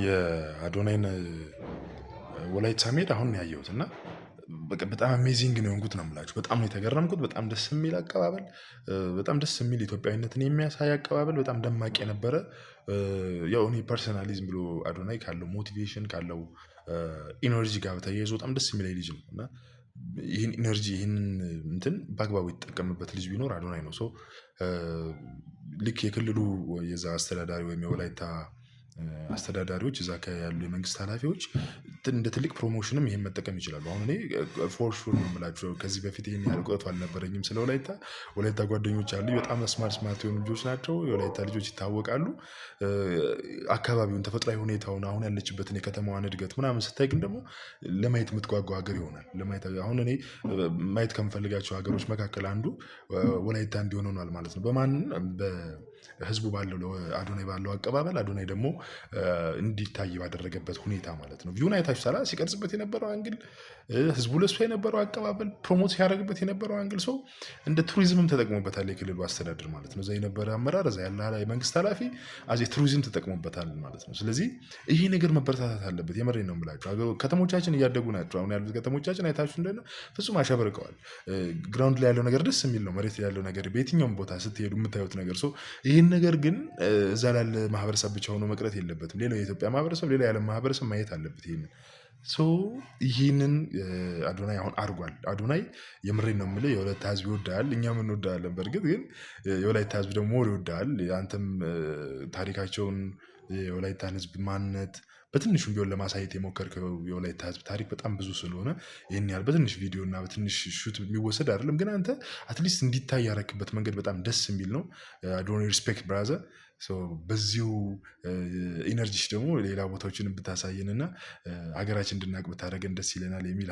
የአዶናይን ወላይታ ሜዳ አሁን ነው ያየሁት እና በቃ በጣም አሜዚንግ ነው የሆንኩት ነው የምላችሁ። በጣም ነው የተገረምኩት። በጣም ደስ የሚል አቀባበል፣ በጣም ደስ የሚል ኢትዮጵያዊነትን የሚያሳይ አቀባበል፣ በጣም ደማቅ የነበረ ያው እኔ ፐርሰናሊ ዝም ብሎ አዶናይ ካለው ሞቲቬሽን ካለው ኢነርጂ ጋር ተያይዞ በጣም ደስ የሚለኝ ልጅ ነው እና ይህን ኢነርጂ ይህንን እንትን በአግባቡ የተጠቀምበት ልጅ ቢኖር አዶናይ ነው። ልክ የክልሉ የዛ አስተዳዳሪ ወይም የወላይታ አስተዳዳሪዎች እዛ ያሉ የመንግስት ኃላፊዎች እንደ ትልቅ ፕሮሞሽንም ይሄን መጠቀም ይችላሉ። አሁን እኔ ፎር ሹር ነው የምላቸው። ከዚህ በፊት ይሄን ያህል እውቀቱ አልነበረኝም ስለ ወላይታ ጓደኞች አሉ። በጣም ስማርት የሆኑ ልጆች ናቸው። የወላይታ ልጆች ይታወቃሉ። አካባቢውን፣ ተፈጥሯዊ ሁኔታውን፣ አሁን ያለችበትን የከተማዋን እድገት ምናምን ስታይ ግን ደግሞ ለማየት የምትጓጓ ሀገር ይሆናል። አሁን እኔ ማየት ከምፈልጋቸው ሀገሮች መካከል አንዱ ወላይታ እንዲሆን ሆኗል ማለት ነው። በህዝቡ ባለው አዶናይ ባለው አቀባበል፣ አዶናይ ደግሞ እንዲታይ ባደረገበት ሁኔታ ማለት ነው። ቪውን አይታችሁ ሰላ ሲቀርጽበት የነበረው አንግል፣ ህዝቡ ለሱ የነበረው አቀባበል፣ ፕሮሞት ሲያደርግበት የነበረው አንግል ሰው እንደ ቱሪዝምም ተጠቅሞበታል የክልሉ አስተዳደር ማለት ነው። እዛ የነበረ አመራር፣ እዛ ያለ የመንግስት ኃላፊ አዜ ቱሪዝም ተጠቅሞበታል ማለት ነው። ስለዚህ ይሄ ነገር መበረታታት አለበት። የመሬን ነው የምላችሁ። ከተሞቻችን እያደጉ ናቸው። አሁን ያሉት ከተሞቻችን አይታችሁ እንደሆነ ፍጹም አሸብርቀዋል። ግራውንድ ላይ ያለው ነገር ደስ የሚል ነው። መሬት ላይ ያለው ነገር በየትኛውም ቦታ ስትሄዱ የምታዩት ነገር ይህን ነገር ግን እዛ ላለ ማህበረሰብ ብቻ ሆኖ መቅረት የለበትም። ሌላው የኢትዮጵያ ማህበረሰብ፣ ሌላው የዓለም ማህበረሰብ ማየት አለበት ይህንን አዶናይ አሁን አድርጓል። አዶናይ የምሬን ነው የምልህ የወላይታ ህዝብ ይወዳል፣ እኛም እንወዳለን። በእርግጥ ግን የወላይታ ህዝብ ደግሞ ይወዳል። አንተም ታሪካቸውን የወላይታን ህዝብ ማንነት በትንሹም ቢሆን ለማሳየት የሞከርከው የወላይታ ህዝብ ታሪክ በጣም ብዙ ስለሆነ ይህን ያህል በትንሽ ቪዲዮ እና በትንሽ ሹት የሚወሰድ አይደለም። ግን አንተ አትሊስት እንዲታይ ያረክበት መንገድ በጣም ደስ የሚል ነው። አዶናይ ሪስፔክት ብራዘር። በዚሁ ኢነርጂሽ ደግሞ ሌላ ቦታዎችን ብታሳየን እና ሀገራችን እንድናቅ ብታደርገን ደስ ይለናል የሚል